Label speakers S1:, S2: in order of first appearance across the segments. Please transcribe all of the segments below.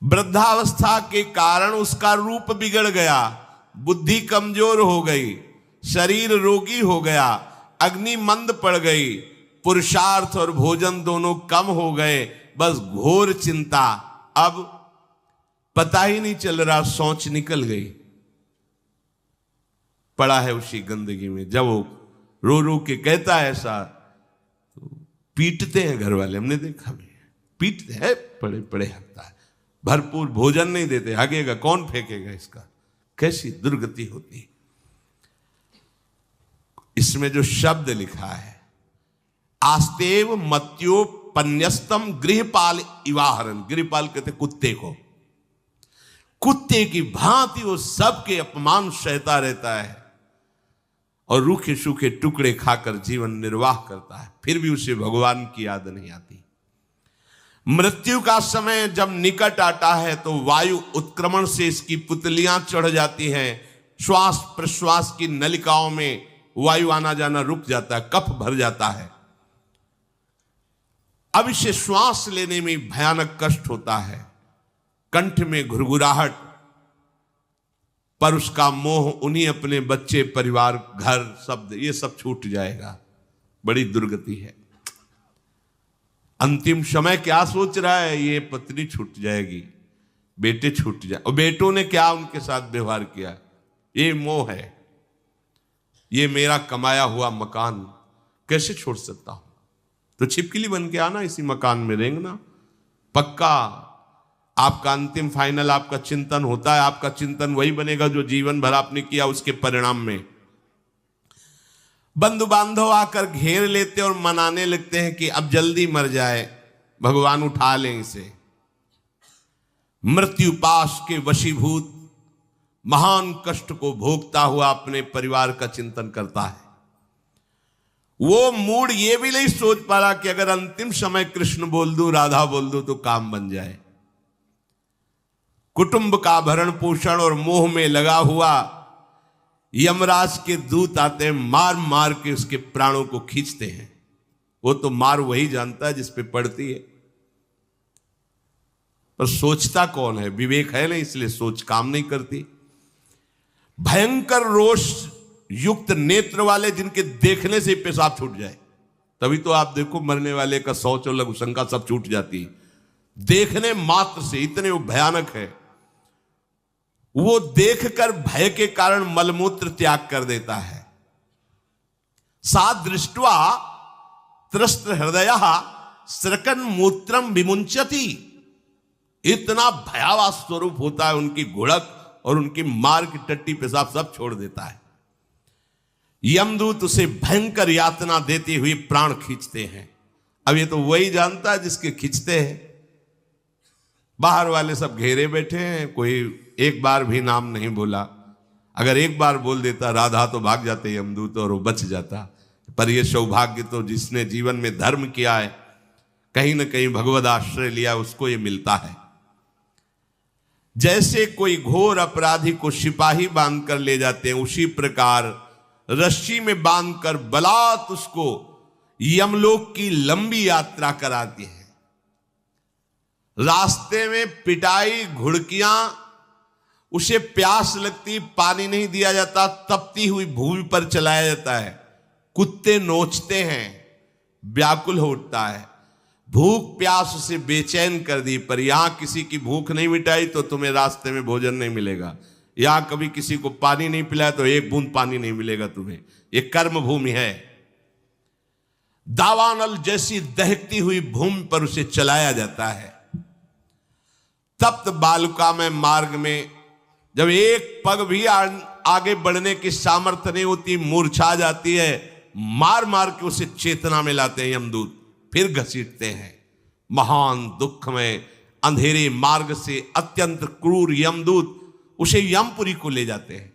S1: वृद्धावस्था के कारण उसका रूप बिगड़ गया, बुद्धि कमजोर हो गई, शरीर रोगी हो गया, अग्नि मंद पड़ गई, पुरुषार्थ और भोजन दोनों कम हो गए, बस घोर चिंता। अब पता ही नहीं चल रहा, सोच निकल गई, पड़ा है उसी गंदगी में। जब वो रो रो के कहता है ऐसा, तो पीटते हैं घर वाले, हमने देखा भी, पीटते हैं, पड़े पड़े हकता है, भरपूर भोजन नहीं देते, हगेगा कौन, फेंकेगा इसका, कैसी दुर्गति होती। इसमें जो शब्द लिखा है, आस्तेव मत्योपन्यस्तम गृहपाल इवाहरन, गृहपाल कहते कुत्ते को, कुत्ते की भांति वो सबके अपमान सहता रहता है और रूखे सूखे टुकड़े खाकर जीवन निर्वाह करता है, फिर भी उसे भगवान की याद नहीं आती। मृत्यु का समय जब निकट आता है तो वायु उत्क्रमण से इसकी पुतलियां चढ़ जाती हैं, श्वास प्रश्वास की नलिकाओं में वायु आना जाना रुक जाता है, कफ भर जाता है। अब इसे श्वास लेने में भयानक कष्ट होता है, कंठ में घुरघुराहट, पर उसका मोह उन्हीं अपने बच्चे, परिवार, घर, शब्द, ये सब छूट जाएगा। बड़ी दुर्गति है। अंतिम समय क्या सोच रहा है, ये पत्नी छूट जाएगी, बेटे छूट जाए, और बेटों ने क्या उनके साथ व्यवहार किया, ये मोह है, ये मेरा कमाया हुआ मकान कैसे छोड़ सकता हूं, तो छिपकली बन के आना, इसी मकान में रेंगना। पक्का आपका अंतिम फाइनल आपका चिंतन होता है, आपका चिंतन वही बनेगा जो जीवन भर आपने किया, उसके परिणाम में। बंधु बांधव आकर घेर लेते और मनाने लगते हैं कि अब जल्दी मर जाए, भगवान उठा लें इसे। मृत्यु पाश के वशीभूत महान कष्ट को भोगता हुआ अपने परिवार का चिंतन करता है। वो मूड ये भी नहीं सोच पा रहा कि अगर अंतिम समय कृष्ण बोल दूं, राधा बोल दूं तो काम बन जाए। कुटुंब का भरण पोषण और मोह में लगा हुआ यमराज के दूत आते हैं, मार मार के उसके प्राणों को खींचते हैं। वो तो मार वही जानता है जिस पे पड़ती है, पर सोचता कौन है, विवेक है नहीं, इसलिए सोच काम नहीं करती। भयंकर रोष युक्त नेत्र वाले, जिनके देखने से पेशाब छूट जाए, तभी तो आप देखो मरने वाले का शौच और लघु शंका सब छूट जाती है, देखने मात्र से, इतने वो भयानक है। वो देखकर भय के कारण मलमूत्र त्याग कर देता है। सा दृष्ट्वा त्रस्त हृदय स्रकन मूत्रम विमुंचति, इतना भयावह स्वरूप होता है उनकी घुड़क, और उनकी मार की टट्टी पेशाब सब छोड़ देता है। यमदूत उसे भयंकर यातना देते हुए प्राण खींचते हैं। अब ये तो वही जानता है जिसके खींचते हैं। बाहर वाले सब घेरे बैठे हैं, कोई एक बार भी नाम नहीं बोला। अगर एक बार बोल देता राधा तो भाग जाते यमदूत और वो बच जाता। पर यह सौभाग्य तो जिसने जीवन में धर्म किया है, कहीं ना कहीं भगवद आश्रय लिया, उसको ये मिलता है। जैसे कोई घोर अपराधी को सिपाही बांधकर ले जाते हैं, उसी प्रकार रस्सी में बांधकर बलात् उसको यमलोक की लंबी यात्रा कराती है। रास्ते में पिटाई, घुड़कियां, उसे प्यास लगती, पानी नहीं दिया जाता, तपती हुई भूमि पर चलाया जाता है। कुत्ते नोचते हैं, व्याकुल हो उठता है। भूख प्यास उसे बेचैन कर दी, पर यहां किसी की भूख नहीं मिटाई तो तुम्हें रास्ते में भोजन नहीं मिलेगा। यहां कभी किसी को पानी नहीं पिलाया तो एक बूंद पानी नहीं मिलेगा तुम्हें। ये कर्म भूमि है। दावानल जैसी दहकती हुई भूमि पर उसे चलाया जाता है। तप्त बालुका में मार्ग में जब एक पग भी आगे बढ़ने की सामर्थ्य नहीं होती, मूर्छा जाती है, मार मार के उसे चेतना में लाते हैं यमदूत, फिर घसीटते हैं। महान दुख में अंधेरे मार्ग से अत्यंत क्रूर यमदूत उसे यमपुरी को ले जाते हैं।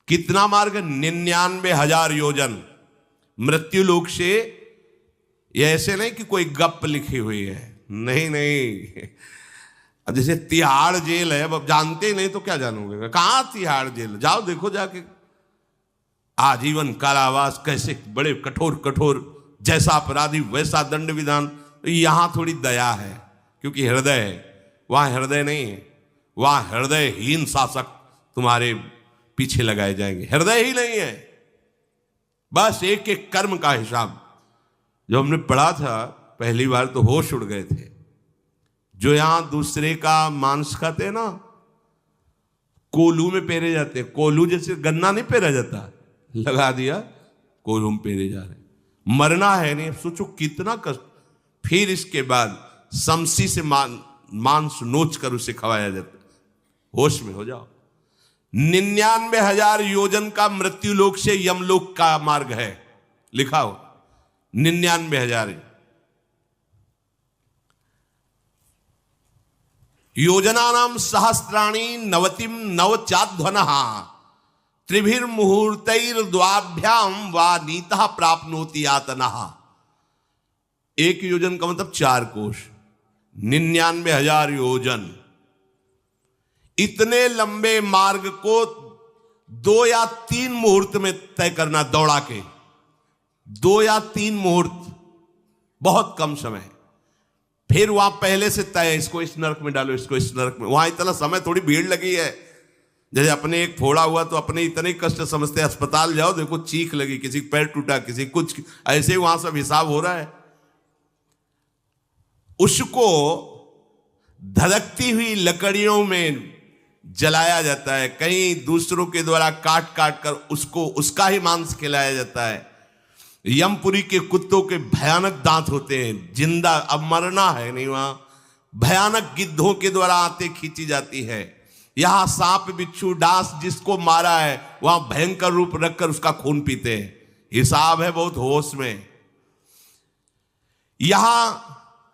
S1: कितना मार्ग? 99,000 योजन मृत्यु लोक से। यह ऐसे नहीं कि कोई गप लिखी हुई है, नहीं नहीं। अब जैसे तिहाड़ जेल है, अब जानते ही नहीं तो क्या जानोगे, कहां तिहाड़ जेल, जाओ देखो जाके। आजीवन कारावास, कैसे बड़े कठोर कठोर, जैसा अपराधी वैसा दंड विधान। तो यहां थोड़ी दया है, क्योंकि हृदय है, वहां हृदय नहीं है, वहां हृदयहीन शासक तुम्हारे पीछे लगाए जाएंगे। हृदय ही नहीं है, बस एक एक कर्म का हिसाब। जो हमने पढ़ा था पहली बार तो होश उड़ गए थे। जो यहां दूसरे का मांस खाते हैं ना, कोलू में पेरे जाते हैं। कोलू जैसे गन्ना नहीं पेरा जाता, लगा दिया कोलू में पेरे जा रहे। मरना है नहीं, सोचो कितना कष्ट। फिर इसके बाद समसी से मांस नोच कर उसे खवाया जाता। होश में हो जाओ। 99,000 योजन का मृत्यु लोक से यमलोक का मार्ग है, लिखा हो 99,000 योजनानाम सहस्राणी नवतिम नवचाध्वनः त्रिभिर्मुहूर्तैर्द्वाभ्याम वा नीतः प्राप्नोति यातनः। एक योजन का मतलब 4 कोश, 99,000 योजन। इतने लंबे मार्ग को 2 या 3 मुहूर्त में तय करना, दौड़ा के 2 या 3 मुहूर्त, बहुत कम समय। फिर वहां पहले से तय, इसको इस नरक में डालो, इसको इस नरक में। वहां इतना समय, थोड़ी भीड़ लगी है। जैसे अपने एक फोड़ा हुआ तो अपने इतने कष्ट समझते, अस्पताल जाओ देखो चीख लगी, किसी पैर टूटा, किसी कुछ, ऐसे ही वहां सब हिसाब हो रहा है। उसको धधकती हुई लकड़ियों में जलाया जाता है, कहीं दूसरों के द्वारा काट काट कर उसको उसका ही मांस खिलाया जाता है। यमपुरी के कुत्तों के भयानक दांत होते हैं, जिंदा, अब मरना है नहीं, वहां भयानक गिद्धों के द्वारा आते खींची जाती है। यहां सांप बिच्छू डांस जिसको मारा है वहां भयंकर रूप रखकर उसका खून पीते हैं। हिसाब है बहुत होश में। यहां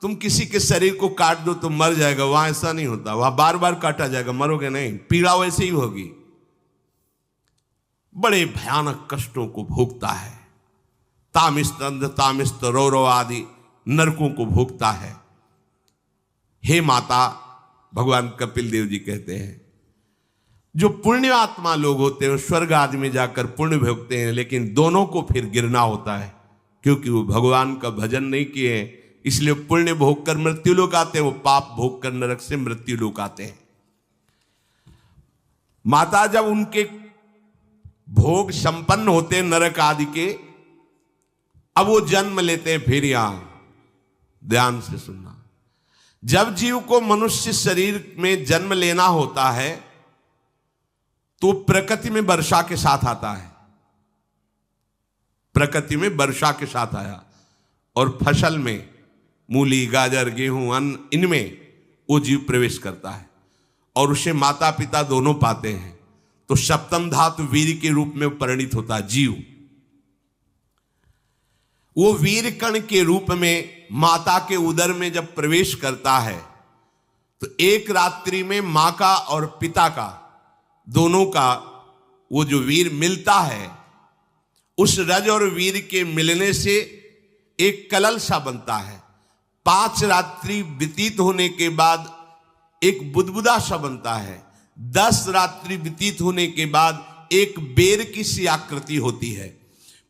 S1: तुम किसी के शरीर को काट दो तो मर जाएगा, वहां ऐसा नहीं होता। वहां बार बार काटा जाएगा, मरोगे नहीं, पीड़ा वैसे ही होगी। बड़े भयानक कष्टों को भोगता है। तामिस्त अंध तामिस्त रौरव आदि नरकों को भोगता है। हे माता, भगवान कपिल देव जी कहते हैं, जो पुण्य आत्मा लोग होते हैं स्वर्ग आदि में जाकर पुण्य भोगते हैं, लेकिन दोनों को फिर गिरना होता है, क्योंकि वो भगवान का भजन नहीं किए, इसलिए पुण्य भोग कर मृत्यु लोक आते हैं, वो पाप भोग कर नरक से मृत्यु लोक आते हैं। माता जब उनके भोग संपन्न होते हैं नरक आदि के, अब वो जन्म लेते हैं। फिर यहां ध्यान से सुनना, जब जीव को मनुष्य शरीर में जन्म लेना होता है तो प्रकृति में वर्षा के साथ आता है। प्रकृति में वर्षा के साथ आया, और फसल में मूली गाजर गेहूं अन्न, इनमें वो जीव प्रवेश करता है और उसे माता पिता दोनों पाते हैं। तो सप्तम धातु वीर के रूप में परिणित होता है जीव। वो वीर कण के रूप में माता के उदर में जब प्रवेश करता है तो एक रात्रि में मां का और पिता का, दोनों का वो जो वीर मिलता है, उस रज और वीर के मिलने से एक कलल सा बनता है। 5 रात्रि व्यतीत होने के बाद एक बुदबुदा सा बनता है। 10 रात्रि व्यतीत होने के बाद एक बेर की सी आकृति होती है।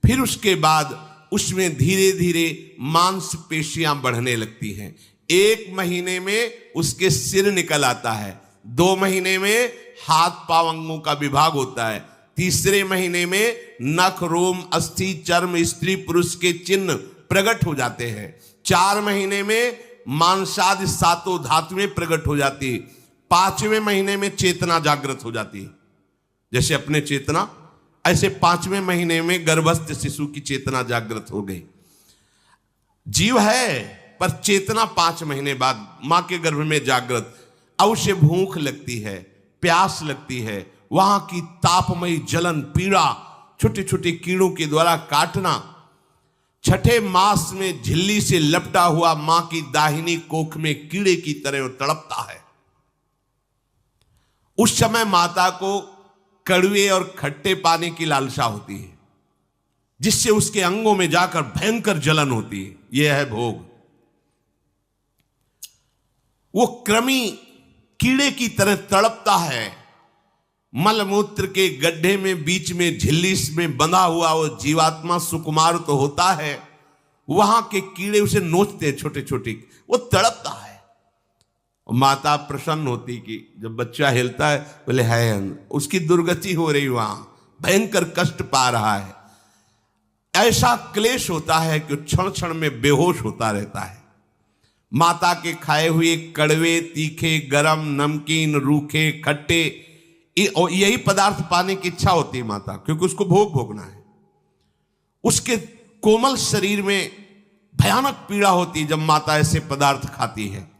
S1: फिर उसके बाद उसमें धीरे धीरे मांसपेशियां बढ़ने लगती हैं। 1 महीने में उसके सिर निकल आता है, 2 महीने में हाथ पांव अंगों का विभाग होता है, 3रे महीने में नख रोम अस्थि चर्म स्त्री पुरुष के चिन्ह प्रकट हो जाते हैं, 4 महीने में मांसादि 7 धातुएं प्रकट हो जाती है, 5वें महीने में चेतना जागृत हो जाती है। जैसे अपने चेतना, ऐसे 5वें महीने में गर्भस्थ शिशु की चेतना जागृत हो गई। जीव है पर चेतना 5 महीने बाद मां के गर्भ में जागृत। अब उसे भूख लगती है, प्यास लगती है, वहां की तापमयी जलन पीड़ा, छोटे छोटे कीड़ों के द्वारा काटना। 6ठे मास में झिल्ली से लपटा हुआ मां की दाहिनी कोख में कीड़े की तरह तड़पता है। उस समय माता को कड़वे और खट्टे पानी की लालसा होती है, जिससे उसके अंगों में जाकर भयंकर जलन होती है। यह है भोग। वो कृमि कीड़े की तरह तड़पता है। मलमूत्र के गड्ढे में बीच में झिल्ली में बंधा हुआ वो जीवात्मा सुकुमार तो होता है, वहां के कीड़े उसे नोचते हैं छोटे छोटे, वो तड़पता है। और माता प्रसन्न होती कि जब बच्चा हिलता है, बोले है उसकी दुर्गति हो रही, वहां भयंकर कष्ट पा रहा है। ऐसा क्लेश होता है कि क्षण क्षण में बेहोश होता रहता है। माता के खाए हुए कड़वे, तीखे, गरम, नमकीन, रूखे, खट्टे, यही पदार्थ पाने की इच्छा होती है माता, क्योंकि उसको भोग भोगना है। उसके कोमल शरीर में भयानक पीड़ा होती है जब माता ऐसे पदार्थ खाती है।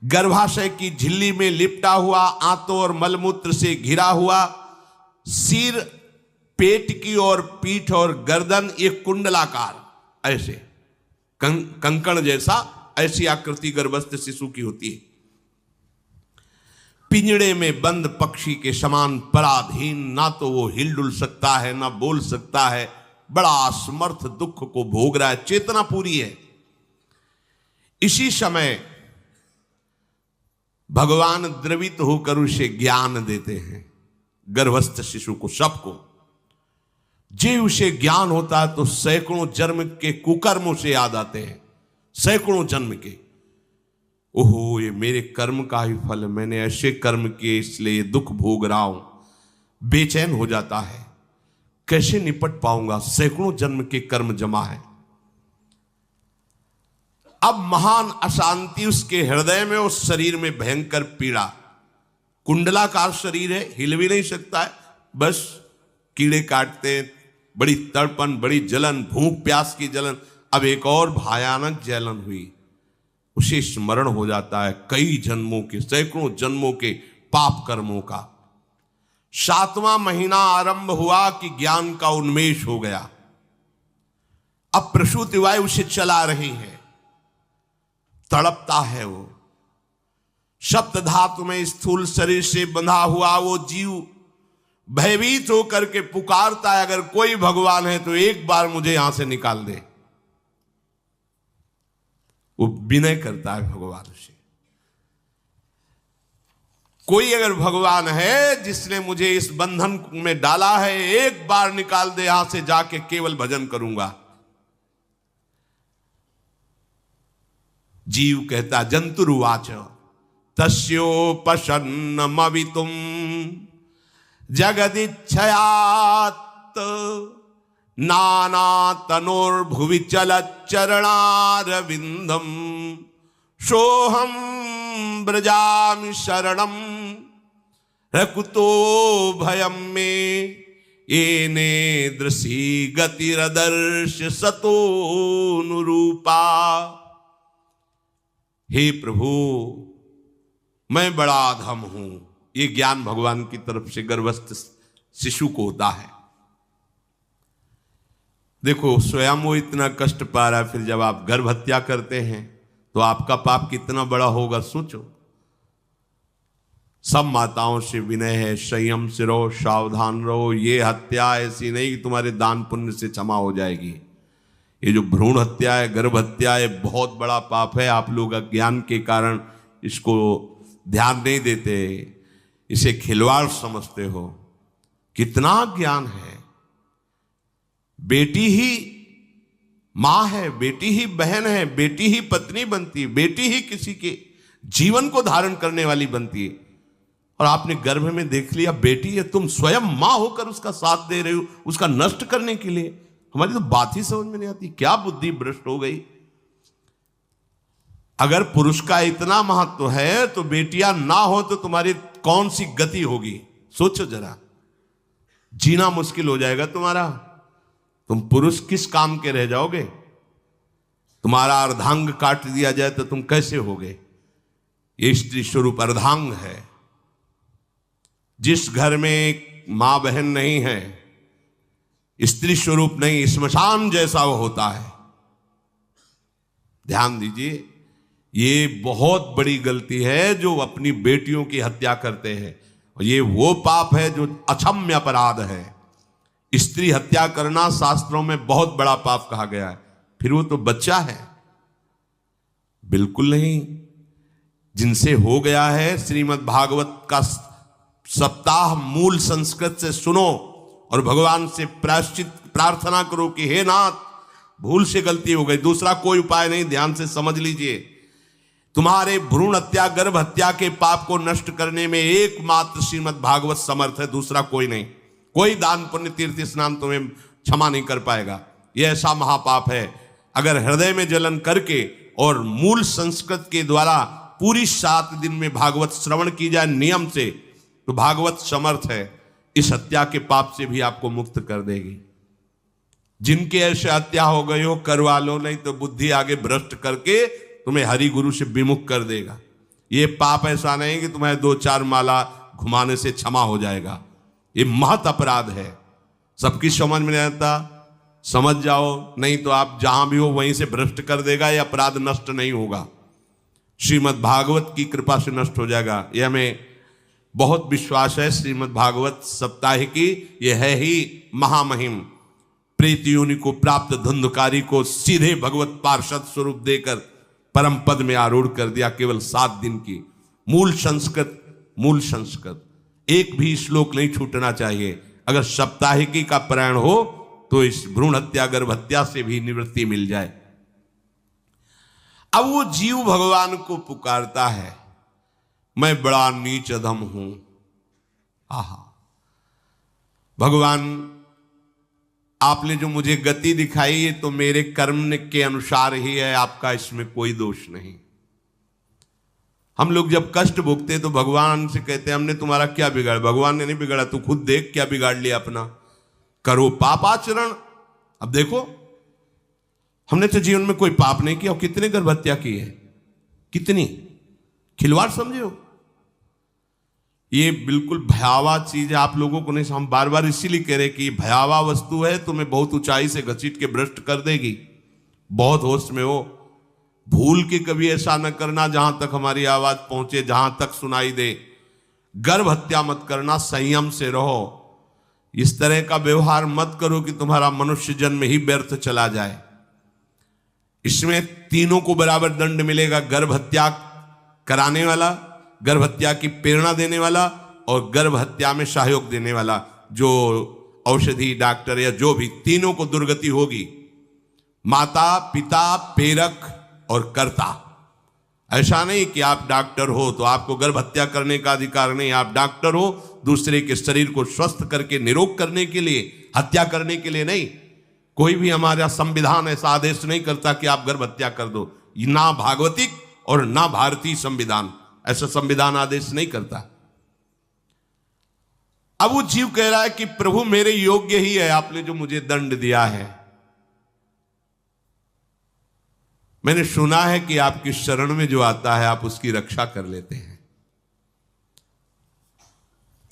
S1: गर्भाशय की झिल्ली में लिपटा हुआ, आंतों और मलमूत्र से घिरा हुआ सिर, पेट की और पीठ और गर्दन एक कुंडलाकार ऐसे कंकण जैसा, ऐसी आकृति गर्भस्थ शिशु की होती है। पिंजड़े में बंद पक्षी के समान पराधीन, ना तो वो हिलडुल सकता है ना बोल सकता है, बड़ा असमर्थ दुख को भोग रहा है, चेतना पूरी है। इसी समय भगवान द्रवित होकर उसे ज्ञान देते हैं, गर्भस्थ शिशु को, सबको। जे उसे ज्ञान होता है तो सैकड़ों जन्म के कुकर्मों से याद आते हैं, सैकड़ों जन्म के। ओहो, ये मेरे कर्म का ही फल है, मैंने ऐसे कर्म किए इसलिए दुख भोग रहा हूं। बेचैन हो जाता है, कैसे निपट पाऊंगा, सैकड़ों जन्म के कर्म जमा है। अब महान अशांति उसके हृदय में, उस शरीर में भयंकर पीड़ा। कुंडलाकार शरीर है, हिल भी नहीं सकता है, बस कीड़े काटते, बड़ी तड़पन, बड़ी जलन, भूख प्यास की जलन। अब एक और भयानक जलन हुई, उसे स्मरण हो जाता है कई जन्मों के, सैकड़ों जन्मों के पाप कर्मों का। 7वां महीना आरंभ हुआ कि ज्ञान का उन्मेष हो गया। अब प्रसूति वायु उसे चला रही है, तड़पता है वो। सप्त धातु में स्थूल शरीर से बंधा हुआ वो जीव भयभीत होकर के पुकारता है, अगर कोई भगवान है तो एक बार मुझे यहां से निकाल दे। वो विनय करता है भगवान से, कोई अगर भगवान है जिसने मुझे इस बंधन में डाला है, एक बार निकाल दे, यहां से जाके केवल भजन करूंगा। जीव कहता, जंतुरुवाच तस्योपशन्नमवितुम जगदिच्छयात् नाना तनोर्भुवि चलच्चरणारविंदम सोहम ब्रजामि शरणम रकुतो भयम में येने दृशी गतिरदर्श सतोनुरूपा। हे प्रभु, मैं बड़ा अधम हूं। ये ज्ञान भगवान की तरफ से गर्भस्थ शिशु को होता है। देखो, स्वयं वो इतना कष्ट पा रहा है, फिर जब आप गर्भ हत्या करते हैं तो आपका पाप कितना बड़ा होगा, सोचो। सब माताओं से विनय है, संयम से रहो, सावधान रहो। ये हत्या ऐसी नहीं कि तुम्हारे दान पुण्य से क्षमा हो जाएगी। ये जो भ्रूण हत्या है, गर्भ हत्या है, बहुत बड़ा पाप है। आप लोग अज्ञान के कारण इसको ध्यान नहीं देते, इसे खिलवाड़ समझते हो। कितना ज्ञान है। बेटी ही मां है, बेटी ही बहन है, बेटी ही पत्नी बनती है, बेटी ही किसी के जीवन को धारण करने वाली बनती है। और आपने गर्भ में देख लिया बेटी है, तुम स्वयं मां होकर उसका साथ दे रहे हो, उसका नष्ट करने के लिए। हमारी तो बात ही समझ में नहीं आती, क्या बुद्धि भ्रष्ट हो गई। अगर पुरुष का इतना महत्व है तो बेटियां ना हो तो तुम्हारी कौन सी गति होगी, सोचो जरा। जीना मुश्किल हो जाएगा तुम्हारा। तुम पुरुष किस काम के रह जाओगे। तुम्हारा अर्धांग काट दिया जाए तो तुम कैसे होगे। ये स्त्री स्वरूप अर्धांग है। जिस घर में मां बहन नहीं है, स्त्री स्वरूप नहीं, श्मशान जैसा वो होता है। ध्यान दीजिए, ये बहुत बड़ी गलती है जो अपनी बेटियों की हत्या करते हैं। और ये वो पाप है जो अक्षम्य अपराध है। स्त्री हत्या करना शास्त्रों में बहुत बड़ा पाप कहा गया है। फिर वो तो बच्चा है, बिल्कुल नहीं। जिनसे हो गया है, श्रीमद् भागवत का सप्ताह मूल संस्कृत से सुनो और भगवान से प्रायश्चित प्रार्थना करो कि हे नाथ, भूल से गलती हो गई, दूसरा कोई उपाय नहीं, ध्यान से समझ लीजिए। तुम्हारे भ्रूण हत्या, गर्भ हत्या के पाप को नष्ट करने में एकमात्र श्रीमद् भागवत समर्थ है, दूसरा कोई नहीं। कोई दान पुण्य तीर्थ स्नान तुम्हें क्षमा नहीं कर पाएगा। यह ऐसा महापाप है। अगर हृदय में जलन करके और मूल संस्कृत के द्वारा पूरी 7 दिन में भागवत श्रवण की जाए नियम से, तो भागवत समर्थ है, इस हत्या के पाप से भी आपको मुक्त कर देगी। जिनके ऐसे हत्या हो गई हो करवा लो, नहीं तो बुद्धि आगे भ्रष्ट करके तुम्हें हरि गुरु से विमुख कर देगा। ये पाप ऐसा नहीं कि तुम्हें 2-4 माला घुमाने से क्षमा हो जाएगा। ये महत अपराध है। सबकी समझ में नहीं आता, समझ जाओ, नहीं तो आप जहां भी हो वहीं से भ्रष्ट कर देगा। ये अपराध नष्ट नहीं होगा, श्रीमद् भागवत की कृपा से नष्ट हो जाएगा। यह हमें बहुत विश्वास है। श्रीमद् भागवत सप्ताहिकी यह है ही महामहिम। प्रेत योनि को प्राप्त धुंधकारी को सीधे भगवत पार्षद स्वरूप देकर परम पद में आरूढ़ कर दिया। केवल 7 दिन की मूल संस्कृत एक भी श्लोक नहीं छूटना चाहिए। अगर सप्ताहिकी का पारायण हो तो इस भ्रूण हत्या, गर्भ हत्या से भी निवृत्ति मिल जाए। अब वो जीव भगवान को पुकारता है, मैं बड़ा नीच अधम हूं। आहा, भगवान आपने जो मुझे गति दिखाई है तो मेरे कर्म के अनुसार ही है, आपका इसमें कोई दोष नहीं। हम लोग जब कष्ट भोगते तो भगवान से कहते हैं हमने तुम्हारा क्या बिगाड़ा। भगवान ने नहीं बिगाड़ा, तू खुद देख क्या बिगाड़ लिया अपना। करो पापाचरण। अब देखो, हमने तो जीवन में कोई पाप नहीं किया और कितने गर्भ हत्या की है, कितनी खिलवाड़ समझे हो। ये बिल्कुल भयावह चीज है, आप लोगों को नहीं। हम बार बार इसीलिए कह रहे कि भयावह वस्तु है, तुम्हें बहुत ऊंचाई से घसीट के भ्रष्ट कर देगी। बहुत होश में हो, भूल के कभी ऐसा न करना जहां तक हमारी आवाज पहुंचे, जहां तक सुनाई दे। गर्भ हत्या मत करना, संयम से रहो। इस तरह का व्यवहार मत करो कि तुम्हारा मनुष्य जन्म ही व्यर्थ चला जाए। इसमें तीनों को बराबर दंड मिलेगा। गर्भ हत्या कराने वाला, गर्भ हत्या की प्रेरणा देने वाला और गर्भ हत्या में सहयोग देने वाला, जो औषधि डॉक्टर या जो भी, तीनों को दुर्गति होगी। माता, पिता, प्रेरक और कर्ता। ऐसा नहीं कि आप डॉक्टर हो तो आपको गर्भ हत्या करने का अधिकार नहीं। आप डॉक्टर हो दूसरे के शरीर को स्वस्थ करके निरोग करने के लिए, हत्या करने के लिए नहीं। कोई भी हमारा संविधान ऐसा आदेश नहीं करता कि आप गर्भ हत्या कर दो। ना भागवतिक और ना भारतीय संविधान ऐसा संविधान आदेश नहीं करता। अब वो जीव कह रहा है कि प्रभु मेरे योग्य ही है, आपने जो मुझे दंड दिया है। मैंने सुना है कि आपकी शरण में जो आता है आप उसकी रक्षा कर लेते हैं।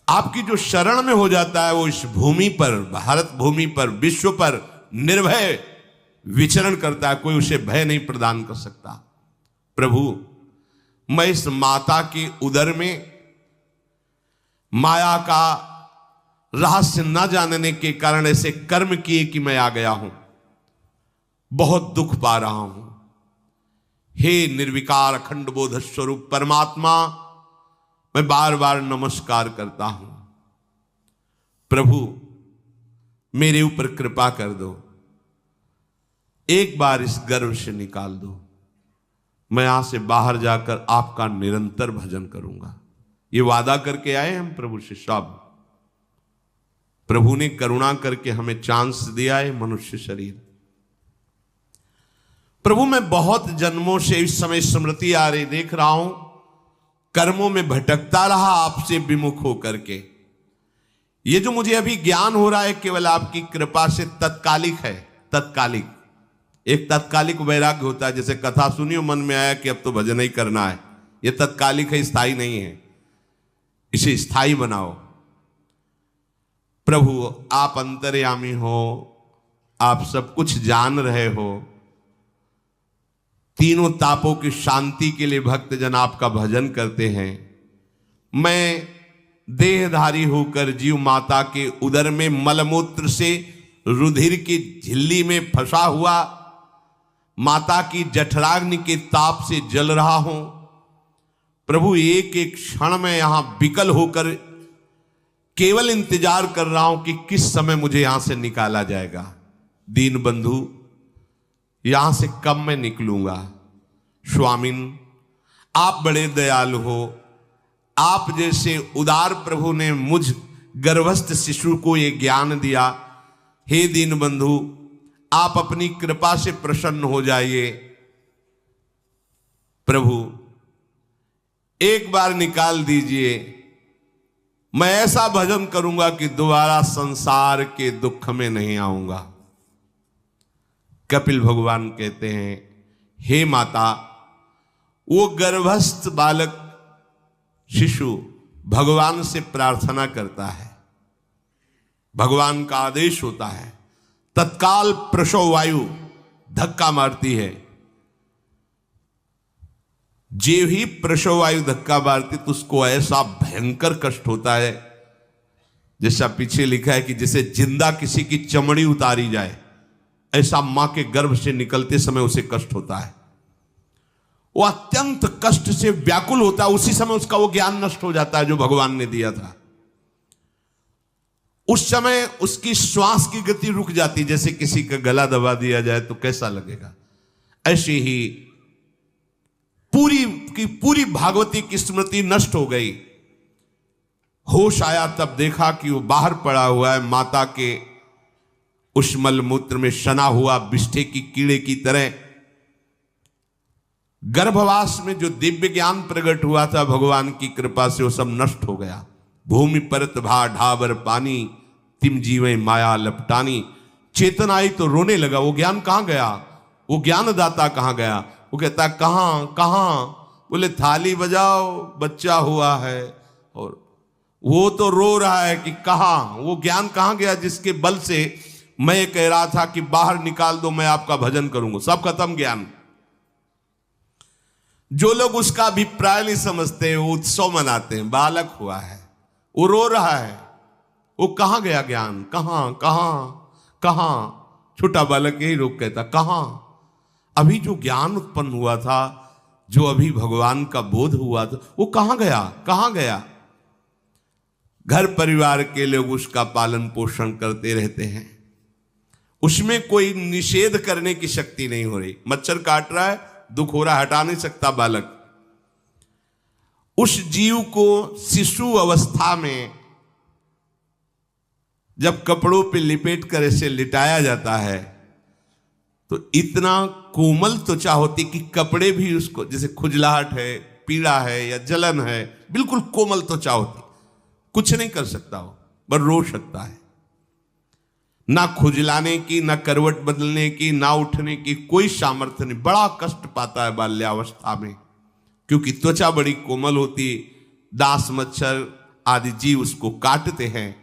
S1: आपकी जो शरण में हो जाता है वो इस भूमि पर, भारत भूमि पर, विश्व पर निर्भय विचरण करता है। कोई उसे भय नहीं प्रदान कर सकता। प्रभु, मैं इस माता के उदर में माया का रहस्य न जानने के कारण ऐसे कर्म किए कि मैं आ गया हूं। बहुत दुख पा रहा हूं। हे निर्विकार अखंड बोध स्वरूप परमात्मा, मैं बार बार नमस्कार करता हूं। प्रभु, मेरे ऊपर कृपा कर दो, एक बार इस गर्भ से निकाल दो। मैं यहां से बाहर जाकर आपका निरंतर भजन करूंगा। ये वादा करके आए हम प्रभु से सब। प्रभु ने करुणा करके हमें चांस दिया है मनुष्य शरीर। प्रभु, मैं बहुत जन्मों से इस समय स्मृति आ रही, देख रहा हूं कर्मों में भटकता रहा आपसे विमुख होकर के। ये जो मुझे अभी ज्ञान हो रहा है केवल आपकी कृपा से तत्कालिक है। तत्कालिक, एक तत्कालिक वैराग्य होता है। जैसे कथा सुनियो, मन में आया कि अब तो भजन ही करना है। ये तत्कालिक है, स्थायी नहीं है। इसे स्थायी बनाओ। प्रभु, आप अंतर्यामी हो, आप सब कुछ जान रहे हो। तीनों तापों की शांति के लिए भक्तजन आपका भजन करते हैं। मैं देहधारी होकर जीव माता के उदर में मलमूत्र से रुधिर की झिल्ली में फंसा हुआ माता की जठराग्नि के ताप से जल रहा हूं। प्रभु, एक एक क्षण में यहां विकल होकर केवल इंतजार कर रहा हूं कि किस समय मुझे यहां से निकाला जाएगा। दीन बंधु, यहां से कब मैं निकलूंगा। स्वामिन, आप बड़े दयालु हो, आप जैसे उदार प्रभु ने मुझ गर्भस्थ शिशु को ये ज्ञान दिया। हे दीनबंधु, आप अपनी कृपा से प्रसन्न हो जाइए। प्रभु एक बार निकाल दीजिए, मैं ऐसा भजन करूंगा कि दोबारा संसार के दुख में नहीं आऊंगा। कपिल भगवान कहते हैं, हे माता, वो गर्भस्थ बालक शिशु भगवान से प्रार्थना करता है, भगवान का आदेश होता है, तत्काल प्रसव वायु धक्का मारती है। जे ही प्रसव वायु धक्का मारती तो उसको ऐसा भयंकर कष्ट होता है, जैसा पीछे लिखा है कि जैसे जिंदा किसी की चमड़ी उतारी जाए, ऐसा मां के गर्भ से निकलते समय उसे कष्ट होता है। वो अत्यंत कष्ट से व्याकुल होता है। उसी समय उसका वो ज्ञान नष्ट हो जाता है जो भगवान ने दिया था। उस समय उसकी श्वास की गति रुक जाती, जैसे किसी का गला दबा दिया जाए तो कैसा लगेगा। ऐसी ही पूरी की पूरी भागवती की स्मृति नष्ट हो गई। होश आया तब देखा कि वो बाहर पड़ा हुआ है, माता के उस मलमूत्र में सना हुआ बिष्ठे की कीड़े की तरह। गर्भवास में जो दिव्य ज्ञान प्रकट हुआ था भगवान की कृपा से, वो सब नष्ट हो गया। भूमि परत भा ढाबर पानी, तिम जीवे माया लपटानी। चेतन आई तो रोने लगा। वो ज्ञान कहां गया, वो ज्ञानदाता कहां गया। वो कहता कहां कहां, बोले थाली बजाओ, बच्चा हुआ है। और वो तो रो रहा है कि कहां, वो ज्ञान कहां गया जिसके बल से मैं कह रहा था कि बाहर निकाल दो, मैं आपका भजन करूंगा। सब खत्म ज्ञान। जो लोग उसका अभिप्राय नहीं समझते, वो उत्सव मनाते हैं, बालक हुआ है, वो रो रहा है, वो कहां गया ज्ञान, कहां कहां कहां। छोटा बालक यही रोक कहता कहां। अभी जो ज्ञान उत्पन्न हुआ था, जो अभी भगवान का बोध हुआ था, वो कहां गया, कहां गया। घर परिवार के लोग उसका पालन पोषण करते रहते हैं, उसमें कोई निषेध करने की शक्ति नहीं हो रही। मच्छर काट रहा है, दुख हो रहा, हटा नहीं सकता बालक। उस जीव को शिशु अवस्था में जब कपड़ों पे लिपेट कर ऐसे लिटाया जाता है तो इतना कोमल त्वचा होती कि कपड़े भी उसको, जैसे खुजलाहट है, पीड़ा है या जलन है, बिल्कुल कोमल त्वचा होती, कुछ नहीं कर सकता हो, बस रो सकता है। ना खुजलाने की, ना करवट बदलने की, ना उठने की कोई सामर्थ्य नहीं। बड़ा कष्ट पाता है बाल्यावस्था में, क्योंकि त्वचा बड़ी कोमल होती, दास मच्छर आदि जीव उसको काटते हैं।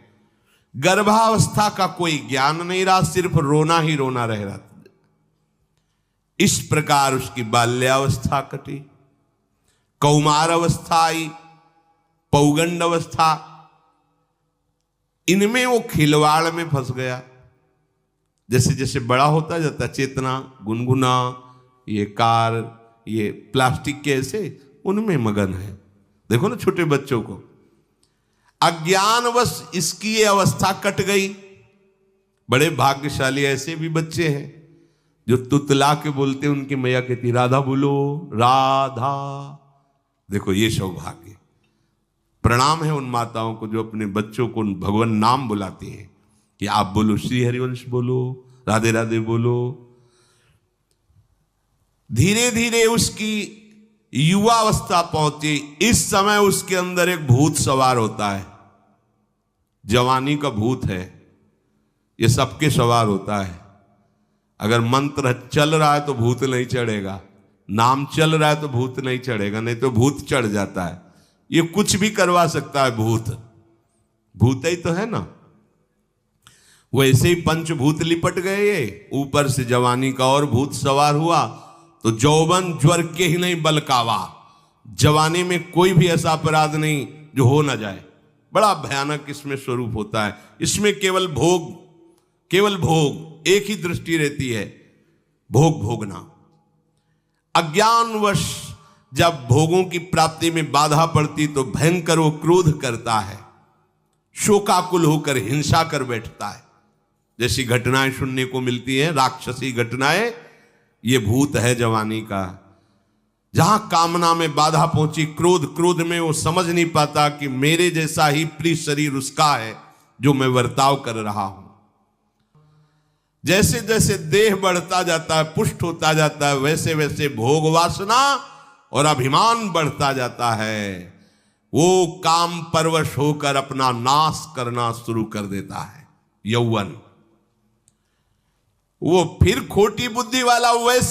S1: गर्भावस्था का कोई ज्ञान नहीं रहा, सिर्फ रोना ही रोना रह रहा। इस प्रकार उसकी बाल्यावस्था कटी, कौमार अवस्था आई, पौगंड अवस्था, इनमें वो खिलवाड़ में फंस गया। जैसे जैसे बड़ा होता जाता, चेतना, गुनगुना, ये कार, ये प्लास्टिक के ऐसे उनमें मगन है। देखो ना छोटे बच्चों को, अज्ञानवश इसकी ये अवस्था कट गई। बड़े भाग्यशाली ऐसे भी बच्चे हैं जो तुतला के बोलते, उनकी मैया कहती राधा बोलो, राधा। देखो ये सौभाग्य, प्रणाम है उन माताओं को जो अपने बच्चों को भगवान नाम बुलाती हैं कि आप बोलो, श्री हरिवंश बोलो, राधे राधे बोलो। धीरे धीरे उसकी युवावस्था पहुंची। इस समय उसके अंदर एक भूत सवार होता है, जवानी का भूत है, ये सबके सवार होता है। अगर मंत्र चल रहा है तो भूत नहीं चढ़ेगा, नाम चल रहा है तो भूत नहीं चढ़ेगा, नहीं तो भूत चढ़ जाता है। ये कुछ भी करवा सकता है भूत, भूत ही तो है ना। वैसे ही पंचभूत लिपट गए, ये ऊपर से जवानी का और भूत सवार हुआ तो जौवन ज्वर के ही नहीं बलकावा। जवानी में कोई भी ऐसा अपराध नहीं जो हो ना जाए। बड़ा भयानक इसमें स्वरूप होता है। इसमें केवल भोग, केवल भोग, एक ही दृष्टि रहती है, भोग भोगना। अज्ञानवश जब भोगों की प्राप्ति में बाधा पड़ती तो भयंकर वो क्रोध करता है, शोकाकुल होकर हिंसा कर बैठता है। जैसी घटनाएं सुनने को मिलती हैं, राक्षसी घटनाएं, ये भूत है जवानी का। जहां कामना में बाधा पहुंची, क्रोध, क्रोध में वो समझ नहीं पाता कि मेरे जैसा ही प्रिय शरीर उसका है जो मैं वर्ताव कर रहा हूं। जैसे जैसे देह बढ़ता जाता है, पुष्ट होता जाता है, वैसे वैसे भोग वासना और अभिमान बढ़ता जाता है। वो काम परवश होकर अपना नाश करना शुरू कर देता है। यौवन, वो फिर खोटी बुद्धि वाला वैसे